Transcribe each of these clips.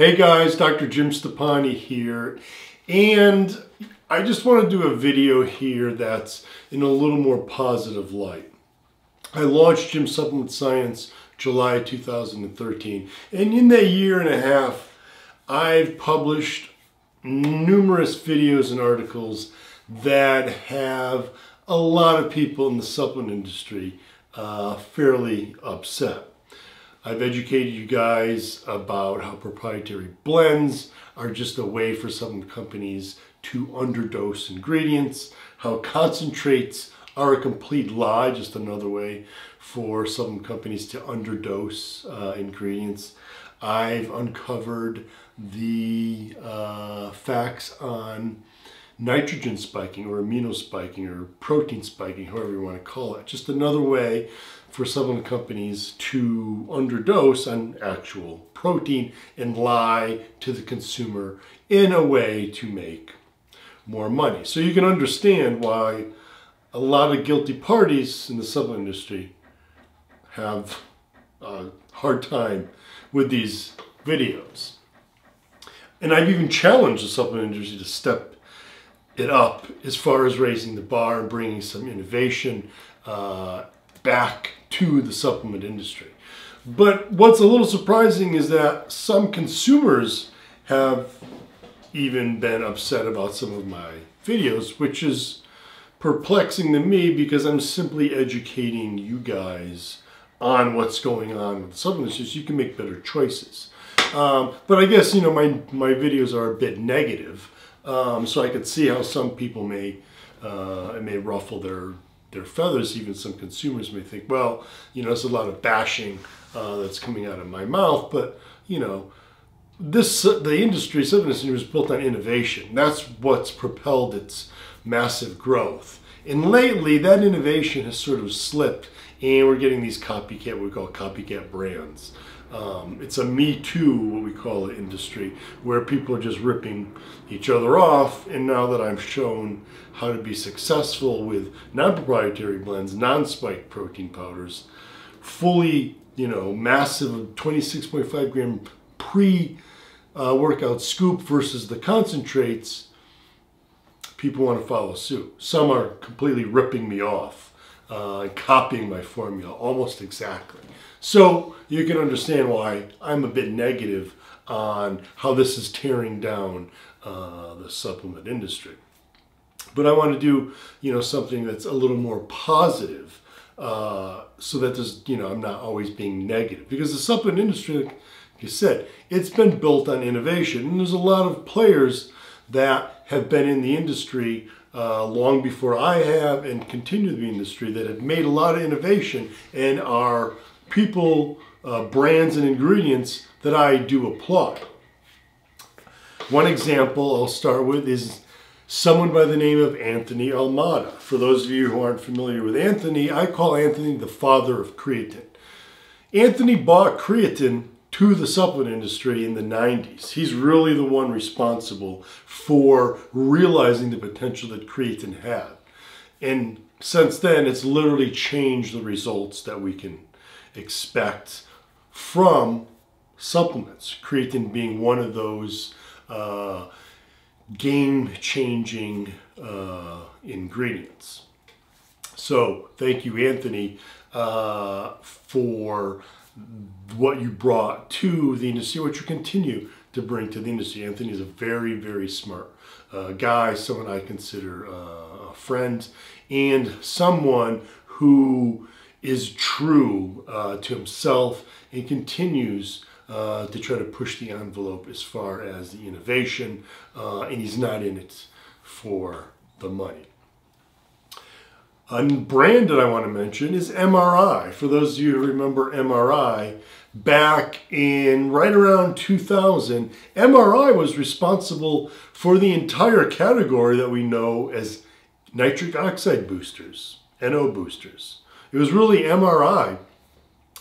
Hey guys, Dr. Jim Stepani here, and I just want to do a video here that's in a little more positive light. I launched Jim Supplement Science July 2013, and in that year and a half, I've published numerous videos and articles that have a lot of people in the supplement industry fairly upset. I've educated you guys about how proprietary blends are just a way for supplement companies to underdose ingredients, how concentrates are a complete lie, just another way for supplement companies to underdose ingredients. I've uncovered the facts on nitrogen spiking or amino spiking or protein spiking, however you want to call it. Just another way for supplement companies to underdose on actual protein and lie to the consumer in a way to make more money. So you can understand why a lot of guilty parties in the supplement industry have a hard time with these videos. And I've even challenged the supplement industry to step it up as far as raising the bar and bringing some innovation back to the supplement industry. But what's a little surprising is that some consumers have even been upset about some of my videos, which is perplexing to me because I'm simply educating you guys on what's going on with the supplement industry so you can make better choices. But I guess, you know, my videos are a bit negative, so I could see how some people it may ruffle their feathers. Even some consumers may think, well, you know, there's a lot of bashing that's coming out of my mouth, but you know, the supplement industry was built on innovation. That's what's propelled its massive growth. And lately, that innovation has sort of slipped, and we're getting these what we call copycat brands. It's a Me Too, what we call it, industry, where people are just ripping each other off. And now that I've shown how to be successful with non-proprietary blends, non-spiked protein powders, fully, you know, massive 26.5 gram pre-workout scoop versus the concentrates, people want to follow suit. Some are completely ripping me off, copying my formula almost exactly. So you can understand why I'm a bit negative on how this is tearing down the supplement industry. But I want to do, you know, something that's a little more positive, so that there's, you know, I'm not always being negative, because the supplement industry, like you said, it's been built on innovation, and there's a lot of players that have been in the industry long before I have and continue to be in the industry that have made a lot of innovation and are people, brands and ingredients that I do applaud. One example I'll start with is someone by the name of Anthony Almada. For those of you who aren't familiar with Anthony, I call Anthony the father of creatine. Anthony bought creatine to the supplement industry in the 90s. He's really the one responsible for realizing the potential that creatine had. And since then, it's literally changed the results that we can expect from supplements. Creatine being one of those game-changing ingredients. So thank you, Anthony, for what you brought to the industry, what you continue to bring to the industry. Anthony is a very, very smart guy, someone I consider a friend, and someone who is true to himself and continues to try to push the envelope as far as the innovation, and he's not in it for the money. A brand that I want to mention is MRI. For those of you who remember MRI, back in right around 2000, MRI was responsible for the entire category that we know as nitric oxide boosters, NO boosters. It was really MRI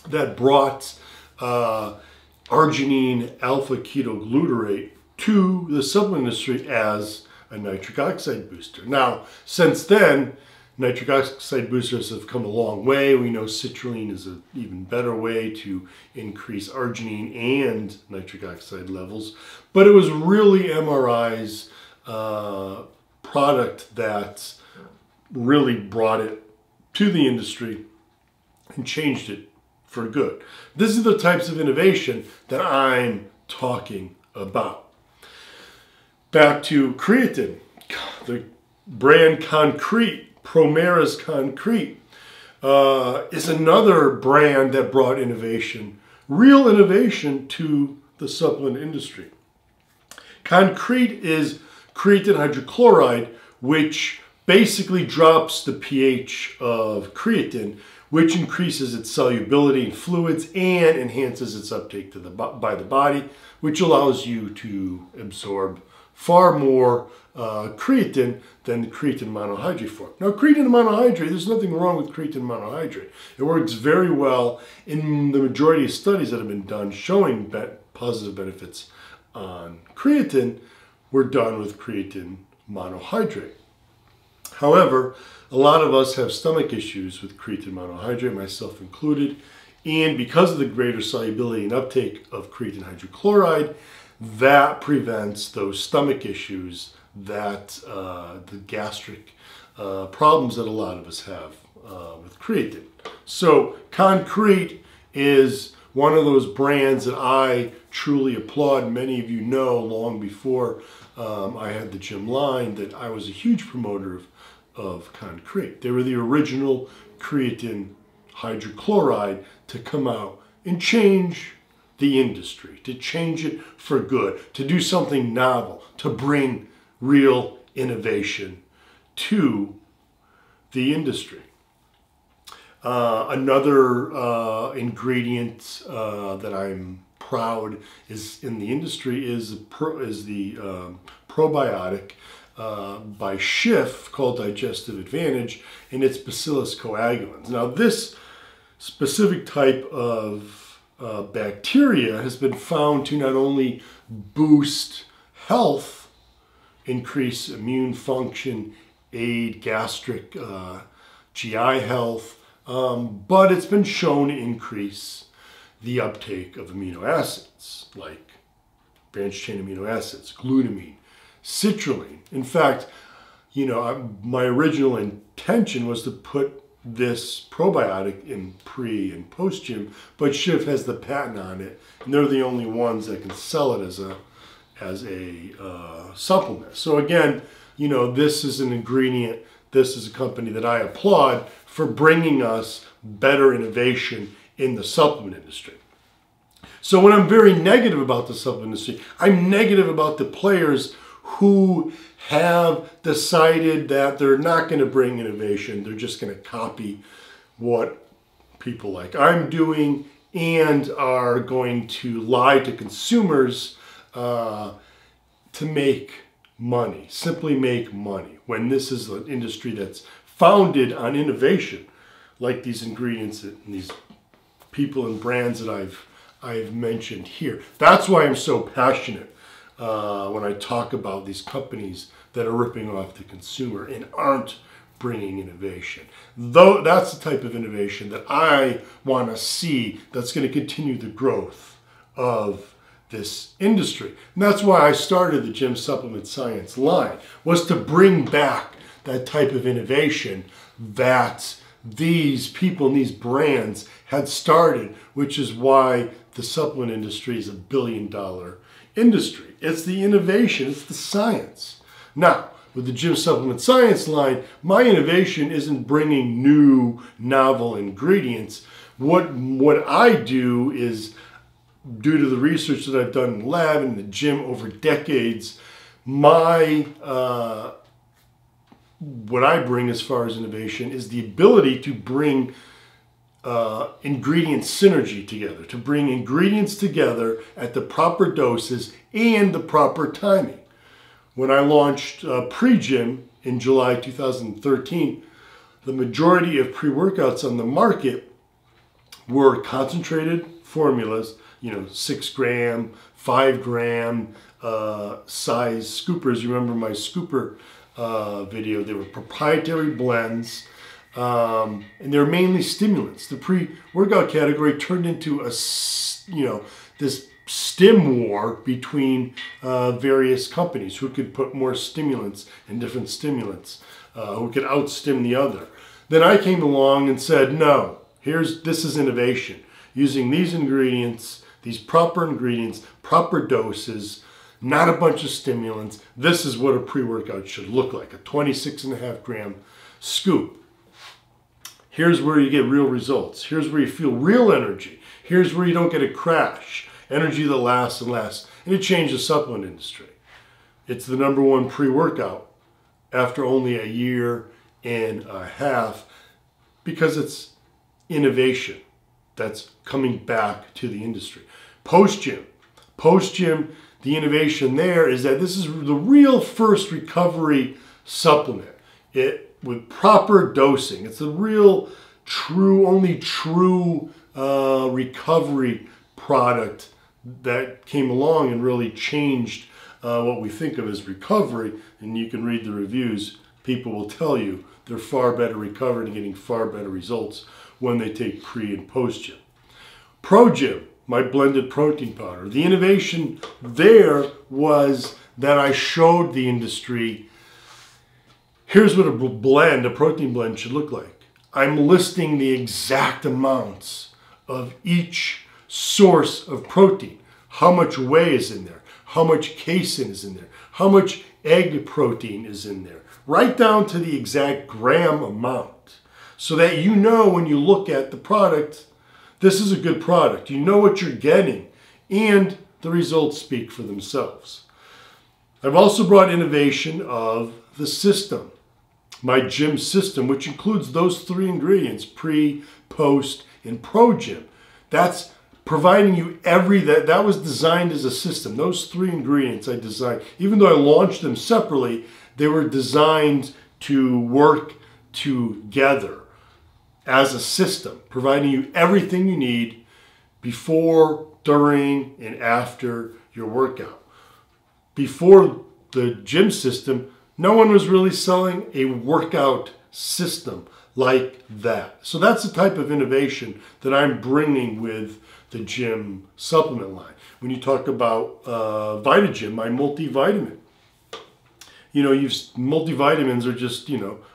that brought arginine alpha-ketoglutarate to the supplement industry as a nitric oxide booster. Now, since then, Nitric oxide boosters have come a long way. We know citrulline is an even better way to increase arginine and nitric oxide levels. But it was really MRI's product that really brought it to the industry and changed it for good. This is the types of innovation that I'm talking about. Back to creatine. The brand Concrete, Promera's Concrete, is another brand that brought innovation, real innovation, to the supplement industry. Concrete is creatine hydrochloride, which basically drops the pH of creatine, which increases its solubility in fluids and enhances its uptake by the body, which allows you to absorb far more creatine than the creatine monohydrate form. Now, creatine monohydrate, there's nothing wrong with creatine monohydrate. It works very well in the majority of studies that have been done showing positive benefits on creatine were done with creatine monohydrate. However, a lot of us have stomach issues with creatine monohydrate, myself included, and because of the greater solubility and uptake of creatine hydrochloride, that prevents those stomach issues, that the gastric problems that a lot of us have with creatine. So Concrete is one of those brands that I truly applaud. Many of you know long before I had the gym line that I was a huge promoter of Concrete. They were the original creatine hydrochloride to come out and change the industry, to change it for good, to do something novel, to bring real innovation to the industry. Another ingredient that I'm proud is in the industry is the probiotic by Schiff called Digestive Advantage, and it's Bacillus coagulans. Now, this specific type of bacteria has been found to not only boost health, increase immune function, aid gastric GI health, but it's been shown to increase the uptake of amino acids like branched chain amino acids, glutamine, citrulline. In fact, you know, my original intention was to put this probiotic in pre and post gym, but Schiff has the patent on it, and they're the only ones that can sell it as a supplement. So again, you know, this is an ingredient. This is a company that I applaud for bringing us better innovation in the supplement industry. So when I'm very negative about the supplement industry, I'm negative about the players who have decided that they're not going to bring innovation. They're just going to copy what people like I'm doing and are going to lie to consumers to make money, simply make money, when this is an industry that's founded on innovation, like these ingredients and these people and brands that I've mentioned here. That's why I'm so passionate when I talk about these companies that are ripping off the consumer and aren't bringing innovation. Though that's the type of innovation that I want to see that's going to continue the growth of this industry. And that's why I started the Gym Supplement Science line, was to bring back that type of innovation that these people and these brands had started, which is why the supplement industry is $1 billion industry. It's the innovation, it's the science. Now, with the Gym Supplement Science line, my innovation isn't bringing new, novel ingredients. What I do is, due to the research that I've done in the lab and the gym over decades, what I bring as far as innovation is the ability to bring ingredient synergy together, to bring ingredients together at the proper doses and the proper timing. When I launched pre-gym in July 2013, the majority of pre-workouts on the market were concentrated formulas, you know, 6 gram, 5 gram size scoopers. You remember my scooper video. They were proprietary blends, and they're mainly stimulants. The pre-workout category turned into this stim war between various companies who could put more stimulants and different stimulants, who could outstim the other. Then I came along and said, no, this is innovation. Using these ingredients, these proper ingredients, proper doses, not a bunch of stimulants. This is what a pre-workout should look like, a 26.5 gram scoop. Here's where you get real results. Here's where you feel real energy. Here's where you don't get a crash. Energy that lasts and lasts. And it changed the supplement industry. It's the #1 pre-workout after only a year and a half because it's innovation that's coming back to the industry. Post-gym. Post-gym, the innovation there is that this is the real first recovery supplement. With proper dosing. It's the real, only true recovery product that came along and really changed what we think of as recovery. And you can read the reviews. People will tell you they're far better recovered and getting far better results when they take pre and post gym. Pro Gym, my blended protein powder. The innovation there was that I showed the industry, here's what a protein blend should look like. I'm listing the exact amounts of each source of protein. How much whey is in there? How much casein is in there? How much egg protein is in there? Right down to the exact gram amount. So that you know when you look at the product, this is a good product. You know what you're getting. And the results speak for themselves. I've also brought innovation of the system. My gym system, which includes those 3 ingredients, pre, post, and pro gym. That's providing you that was designed as a system. Those 3 ingredients I designed, even though I launched them separately, they were designed to work together as a system, providing you everything you need before, during, and after your workout. Before the gym system, no one was really selling a workout system like that. So that's the type of innovation that I'm bringing with the gym supplement line. When you talk about VitaGym, my multivitamin. Multivitamins are just,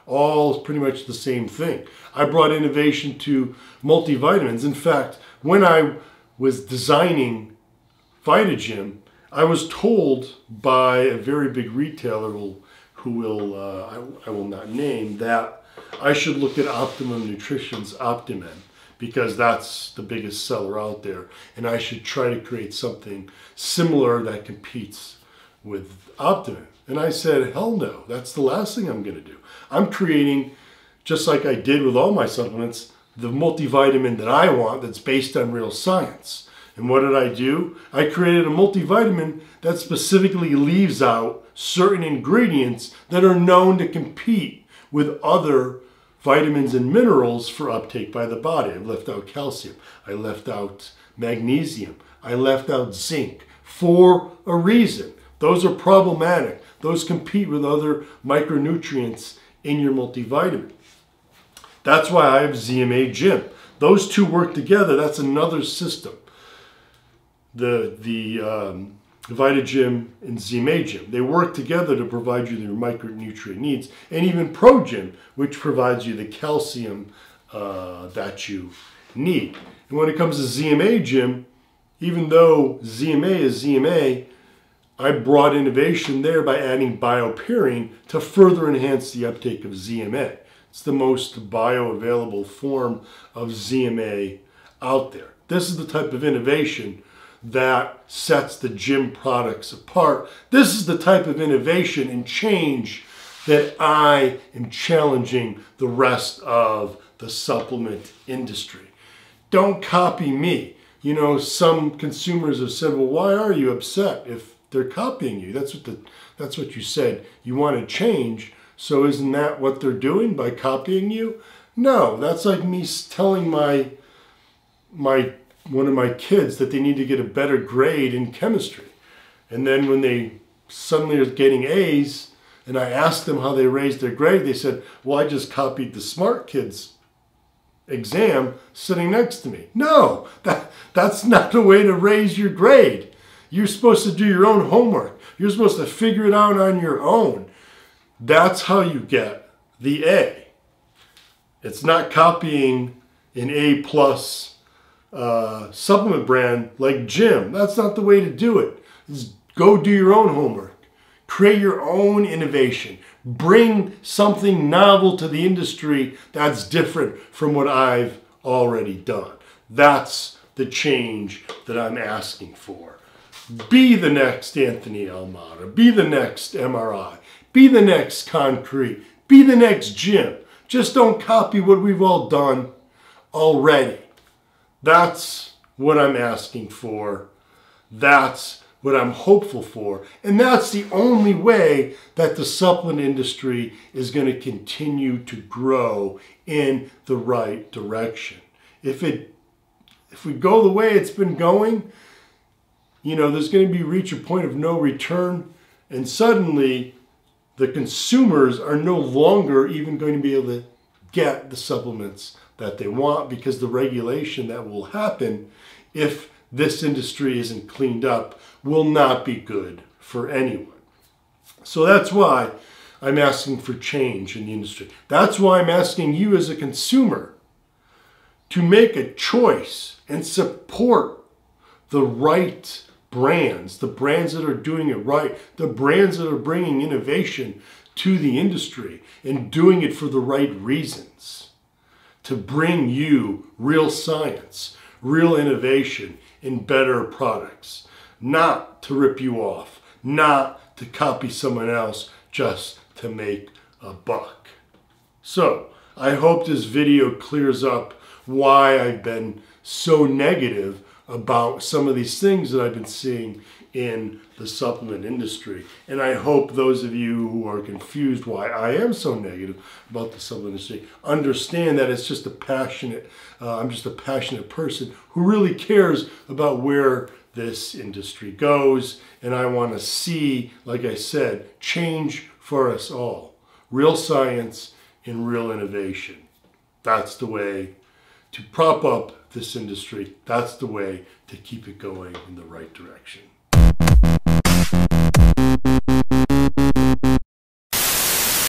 all pretty much the same thing. I brought innovation to multivitamins. In fact, when I was designing VitaGym, I was told by a very big retailer I will not name, that I should look at Optimum Nutrition's Optimen because that's the biggest seller out there, and I should try to create something similar that competes with Optimen. And I said, hell no, that's the last thing I'm going to do. I'm creating, just like I did with all my supplements, the multivitamin that I want that's based on real science. And what did I do? I created a multivitamin that specifically leaves out certain ingredients that are known to compete with other vitamins and minerals for uptake by the body. I left out calcium. I left out magnesium. I left out zinc for a reason. Those are problematic. Those compete with other micronutrients in your multivitamin. That's why I have ZMA Gym. Those two work together. That's another system. The VitaGym and ZMA Gym. They work together to provide you your micronutrient needs, and even Pro Gym, which provides you the calcium that you need. And when it comes to ZMA Gym, even though ZMA is ZMA, I brought innovation there by adding bioperine to further enhance the uptake of ZMA. It's the most bioavailable form of ZMA out there. This is the type of innovation that sets the gym products apart. This is the type of innovation and change that I am challenging the rest of the supplement industry. Don't copy me. Some consumers have said, well, why are you upset if they're copying you? That's what you said. You want to change. So isn't that what they're doing by copying you? No, that's like me telling one of my kids that they need to get a better grade in chemistry. And then when they suddenly are getting A's, and I asked them how they raised their grade. They said, well, I just copied the smart kids exam sitting next to me. No, that's not the way to raise your grade. You're supposed to do your own homework. You're supposed to figure it out on your own. That's how you get the A. It's not copying an A+ supplement brand like Jim. That's not the way to do it. Just go do your own homework. Create your own innovation. Bring something novel to the industry that's different from what I've already done. That's the change that I'm asking for. Be the next Anthony Almada. Be the next MRI. Be the next Concrete. Be the next Jim. Just don't copy what we've all done already. That's what I'm asking for. That's what I'm hopeful for. And that's the only way that the supplement industry is going to continue to grow in the right direction. If we go the way it's been going, there's going to reach a point of no return, and suddenly the consumers are no longer even going to be able to get the supplements that they want, because the regulation that will happen if this industry isn't cleaned up will not be good for anyone. So that's why I'm asking for change in the industry. That's why I'm asking you as a consumer to make a choice and support the right brands, the brands that are doing it right, the brands that are bringing innovation to the industry and doing it for the right reasons, to bring you real science, real innovation, and better products, not to rip you off, not to copy someone else just to make a buck. So I hope this video clears up why I've been so negative about some of these things that I've been seeing in the supplement industry. And I hope those of you who are confused why I am so negative about the supplement industry understand that it's just I'm just a passionate person who really cares about where this industry goes. And I want to see, like I said, change for us all. Real science and real innovation. That's the way to prop up this industry. That's the way to keep it going in the right direction.